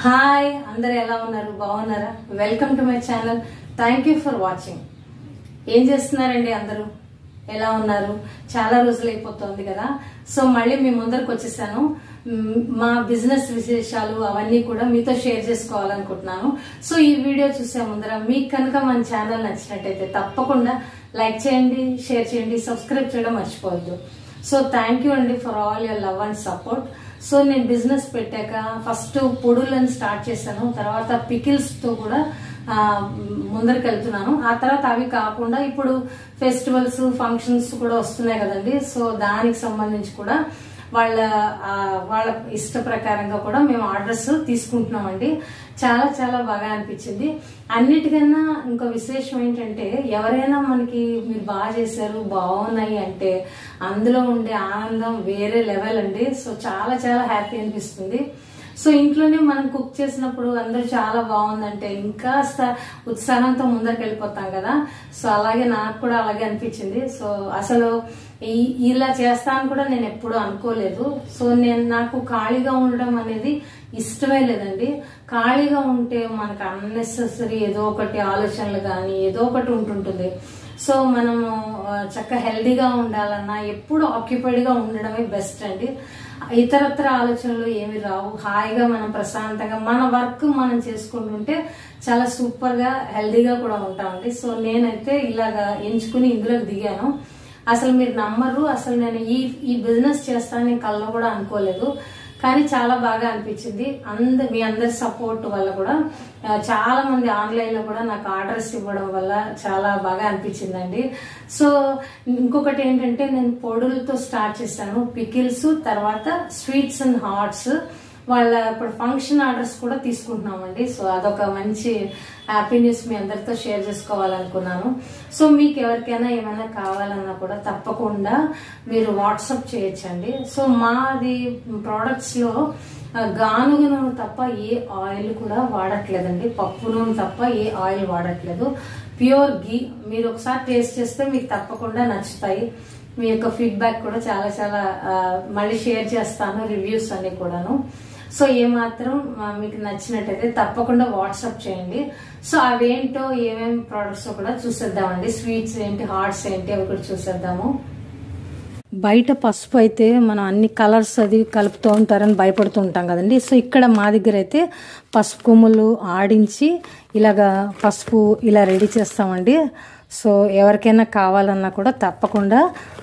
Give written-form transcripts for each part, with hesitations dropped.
Hi అందరూ ఎలా ఉన్నారు? బాగున్నారా? Welcome to my channel. Thank you for watching. ఏం చేస్తున్నారండి అందరూ? ఎలా ఉన్నారు? చాలా రోజులు అయిపోతుంది కదా. సో మళ్ళీ మీ ముందరకు వచ్చేసాను. మా బిజినెస్ విశేషాలు అవన్నీ కూడా మీతో షేర్ చేసుకోవాలనుకుంటున్నాను. సో ఈ వీడియో చూసే ముందర మీకు కనుక మన ఛానల్ నచ్చినట్టయితే తప్పకుండా లైక్ చేయండి, షేర్ చేయండి, సబ్స్క్రైబ్ చేయడం మర్చిపోవద్దు. సో థ్యాంక్ యూ అండి for all your love and support. So నేను బిజినెస్ పెట్టాక ఫస్ట్ పొడులను స్టార్ట్ చేశాను, తర్వాత పికిల్స్ తో కూడా ముందరికి వెళ్తున్నాను. ఆ తర్వాత అవి కాకుండా ఇప్పుడు ఫెస్టివల్స్ ఫంక్షన్స్ కూడా వస్తున్నాయి కదండి. సో దానికి సంబంధించి కూడా వాళ్ళ ఇష్ట ప్రకారంగా కూడా మేము ఆర్డర్స్ తీసుకుంటున్నామండి. చాలా చాలా బాగా అనిపించింది. అన్నిటికన్నా ఇంకో విశేషం ఏంటంటే, ఎవరైనా మనకి మీరు బాగా చేశారు, బాగున్నాయి అంటే అందులో ఉండే ఆనందం వేరే లెవెల్ అండి. సో చాలా చాలా హ్యాపీ అనిపిస్తుంది. సో ఇంట్లోనే మనం కుక్ చేసినప్పుడు అందరూ చాలా బాగుందంటే ఇంకా ఉత్సాహంతో ముందరికి వెళ్ళిపోతాం కదా. సో అలాగే నాకు కూడా అలాగే అనిపించింది. సో అసలు ఇలా చేస్తాను కూడా నేను ఎప్పుడూ అనుకోలేదు. సో నాకు ఖాళీగా ఉండడం అనేది ఇష్టమే లేదండి. ఖాళీగా ఉంటే మనకు అన్నెసెసరీ ఏదో ఒకటి ఆలోచనలు కానీ ఏదో ఒకటి ఉంటుంటుంది. సో మనము చక్కగా హెల్దీగా ఉండాలన్నా ఎప్పుడు ఆక్యుపైడ్ గా ఉండడమే బెస్ట్ అండి. ఇతరత్ర ఆలోచనలు ఏమి రావు. హాయిగా మనం ప్రశాంతంగా మన వర్క్ మనం చేసుకుంటుంటే చాలా సూపర్ గా హెల్దీగా కూడా ఉంటామండి. సో నేనైతే ఇలాగా ఎంచుకుని ఇందులోకి దిగాను. అసలు మీరు నమ్మరు, అసలు నేను ఈ బిజినెస్ చేస్తానని కల్లో కూడా అనుకోలేదు. కానీ చాలా బాగా అనిపించింది. మీ అందరి సపోర్ట్ వల్ల కూడా చాలా మంది ఆన్లైన్ లో కూడా నాకు ఆర్డర్స్ ఇవ్వడం వల్ల చాలా బాగా అనిపించిందండి. సో ఇంకొకటి ఏంటంటే, నేను పొడులతో స్టార్ట్ చేశాను, పికిల్స్, తర్వాత స్వీట్స్ అండ్ హాట్స్. వాళ్ళ ఇప్పుడు ఫంక్షన్ ఆర్డర్స్ కూడా తీసుకుంటున్నామండి. సో అదొక మంచి హ్యాపీ న్యూస్ మీ అందరితో షేర్ చేసుకోవాలనుకున్నాను. సో మీకు ఎవరికైనా ఏమైనా కావాలన్నా కూడా తప్పకుండా మీరు వాట్సాప్ చేయొచ్చండి. సో మాది ప్రోడక్ట్స్ లో గానుగ నూనె తప్ప ఏ ఆయిల్ కూడా వాడట్లేదండి. పప్పు నూనె తప్ప ఏ ఆయిల్ వాడట్లేదు. ప్యూర్ గీ. మీరు ఒకసారి టేస్ట్ చేస్తే మీకు తప్పకుండా నచ్చుతాయి. మీ యొక్క ఫీడ్బ్యాక్ కూడా చాలా చాలా మళ్ళీ షేర్ చేస్తాను, రివ్యూస్ అన్ని కూడాను. సో ఏమాత్రం మీకు నచ్చినట్టయితే తప్పకుండా వాట్సాప్ చేయండి. సో అవేంటో ఏమేమి ప్రోడక్ట్స్ కూడా చూసేద్దామండి. స్వీట్స్ ఏంటి, హాట్స్ ఏంటి అవి కూడా చూసేద్దాము. బయట పసుపు అయితే మనం అన్ని కలర్స్ అది కలుపుతూ ఉంటారని భయపడుతూ ఉంటాం కదండి. సో ఇక్కడ మా దగ్గర అయితే పసుపు కొమ్ములు ఆడించి ఇలాగా పసుపు ఇలా రెడీ చేస్తామండి. సో ఎవరికైనా కావాలన్నా కూడా తప్పకుండా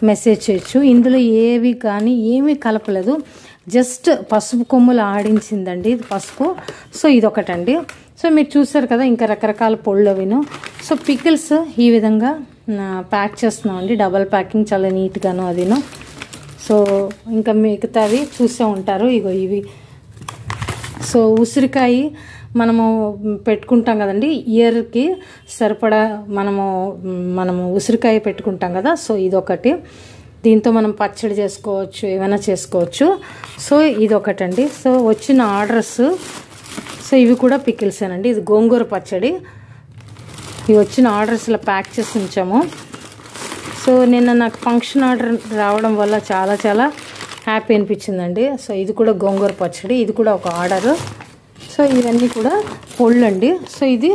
మెసేజ్ చేయొచ్చు. ఇందులో ఏవి కానీ ఏమీ కలపలేదు, జస్ట్ పసుపు కొమ్ములు ఆడించిందండి ఇది పసుపు. సో ఇదొకటండి. సో మీరు చూసారు కదా, ఇంకా రకరకాల పొళ్ళు అవిను. సో పికిల్స్ ఈ విధంగా ప్యాక్ చేస్తున్నామండి, డబల్ ప్యాకింగ్, చాలా నీట్గాను అదిను. సో ఇంకా మిగతావి చూసే ఉంటారు, ఇగో ఇవి. సో ఉసిరికాయ మనము పెట్టుకుంటాం కదండి, ఇయర్కి సరిపడా మనము ఉసిరికాయ పెట్టుకుంటాం కదా. సో ఇదొకటి, దీంతో మనం పచ్చడి చేసుకోవచ్చు, ఏమైనా చేసుకోవచ్చు. సో ఇదొకటండి. సో వచ్చిన ఆర్డర్స్, సో ఇవి కూడా పికిల్సేనండి. ఇది గోంగూర పచ్చడి. ఇవి వచ్చిన ఆర్డర్స్ ఇలా ప్యాక్ చేసి ఉంచాము. సో నిన్న నాకు ఫంక్షన్ ఆర్డర్ రావడం వల్ల చాలా చాలా హ్యాపీ అనిపించిందండి. సో ఇది కూడా గోంగూర పచ్చడి, ఇది కూడా ఒక ఆర్డరు. సో ఇవన్నీ కూడా పొళ్ళు అండి. సో ఇది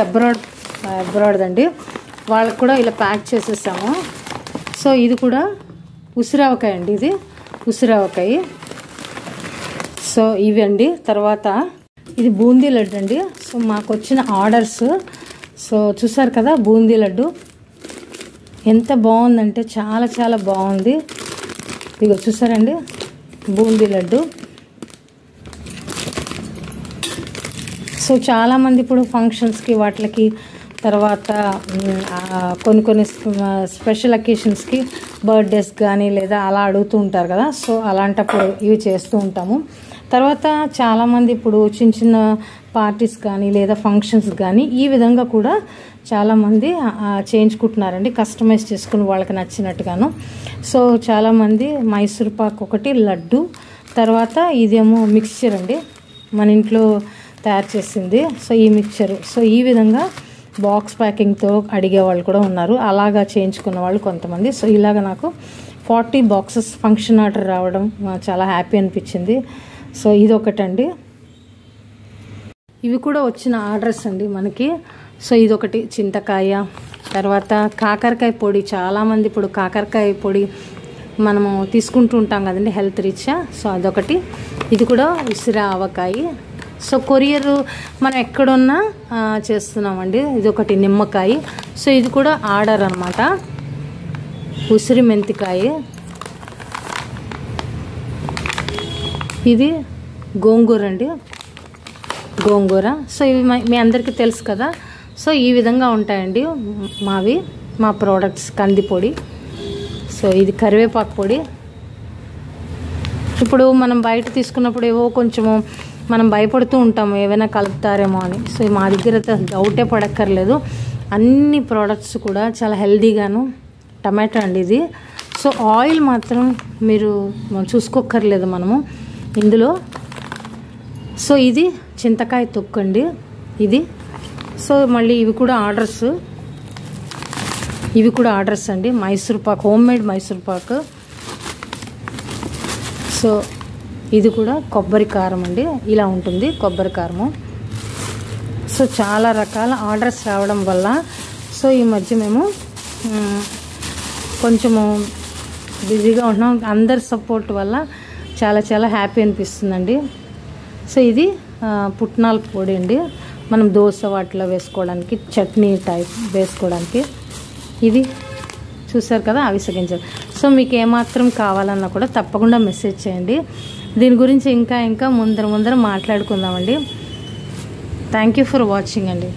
అబ్రాడ్ అండి. వాళ్ళకు కూడా ఇలా ప్యాక్ చేసేసాము. సో ఇది కూడా ఉసిరావకాయ అండి, ఇది ఉసిరావకాయ. సో ఇవి అండి. తర్వాత ఇది బూందీ లడ్డు అండి. సో మాకు వచ్చిన ఆర్డర్స్, సో చూసారు కదా బూందీ లడ్డు ఎంత బాగుందంటే చాలా చాలా బాగుంది. ఇదిగో చూసారండి బూందీ లడ్డు. సో చాలామంది ఇప్పుడు ఫంక్షన్స్కి వాటికి, తర్వాత కొన్ని స్పెషల్ అకేషన్స్కి, బర్త్డేస్ కానీ లేదా అలా అడుగుతూ ఉంటారు కదా. సో అలాంటప్పుడు ఇవి చేస్తూ ఉంటాము. తర్వాత చాలామంది ఇప్పుడు చిన్న చిన్న పార్టీస్ కానీ లేదా ఫంక్షన్స్ కానీ ఈ విధంగా కూడా చాలామంది చేయించుకుంటున్నారండి, కస్టమైజ్ చేసుకుని వాళ్ళకి నచ్చినట్టుగాను. సో చాలామంది మైసూర్ పాక్ ఒకటి, లడ్డు, తర్వాత ఇదేమో మిక్స్చర్ అండి, మన ఇంట్లో తయారు చేసింది. సో ఈ మిక్చరు, సో ఈ విధంగా బాక్స్ ప్యాకింగ్తో అడిగే వాళ్ళు కూడా ఉన్నారు, అలాగా చేయించుకున్న వాళ్ళు కొంతమంది. సో ఇలాగ నాకు 40 బాక్సెస్ ఫంక్షన్ ఆర్డర్ రావడం చాలా హ్యాపీ అనిపించింది. సో ఇది ఒకటండి. ఇవి కూడా వచ్చిన ఆర్డర్స్ అండి మనకి. సో ఇదొకటి చింతకాయ, తర్వాత కాకరకాయ పొడి. చాలామంది ఇప్పుడు కాకరకాయ పొడి మనము తీసుకుంటూ ఉంటాం కదండి హెల్త్ రీత్యా. సో అదొకటి. ఇది కూడా ఉసిరి ఆవకాయ. సో కొరియర్ మనం ఎక్కడున్నా చేస్తున్నామండి. ఇది ఒకటి నిమ్మకాయ. సో ఇది కూడా ఆర్డర్ అనమాట. ఉసిరి మెంతికాయ. ఇది గోంగూర అండి, గోంగూర. సో ఇవి మీ అందరికీ తెలుసు కదా. సో ఈ విధంగా ఉంటాయండి మా ప్రోడక్ట్స్. కంది పొడి. సో ఇది కరివేపాకు పొడి. ఇప్పుడు మనం బయట తీసుకున్నప్పుడు ఏవో కొంచెము మనం భయపడుతూ ఉంటాము ఏవైనా కలుపుతారేమో అని. సో మా దగ్గర డౌటే పడక్కర్లేదు. అన్ని ప్రోడక్ట్స్ కూడా చాలా హెల్దీగాను. టమాటో అండి ఇది. సో ఆయిల్ మాత్రం మీరు చూసుకోక్కర్లేదు మనము ఇందులో. సో ఇది చింతకాయ తొక్కు అండి ఇది. సో మళ్ళీ ఇవి కూడా ఆర్డర్స్ అండి. Mysore Pak, home made Mysore Pak. So ఇది కూడా కొబ్బరి కారం అండి. ఇలా ఉంటుంది కొబ్బరి కారము. సో చాలా రకాల ఆర్డర్స్ రావడం వల్ల సో ఈ మధ్య మేము కొంచెము బిజీగా ఉంటున్నాం. అందరి సపోర్ట్ వల్ల చాలా చాలా హ్యాపీ అనిపిస్తుందండి. సో ఇది పుట్నాల పొడి అండి. మనం దోశ వాటిలో వేసుకోవడానికి, చట్నీ టైప్ వేసుకోవడానికి. ఇది చూసారు కదా అవిసె గింజలు. సో మీకు ఏమాత్రం కావాలన్నా కూడా తప్పకుండా మెసేజ్ చేయండి. దీని గురించి ఇంకా ముందర మాట్లాడుకుందామండి. థ్యాంక్ యూ ఫర్ వాచింగ్ అండి.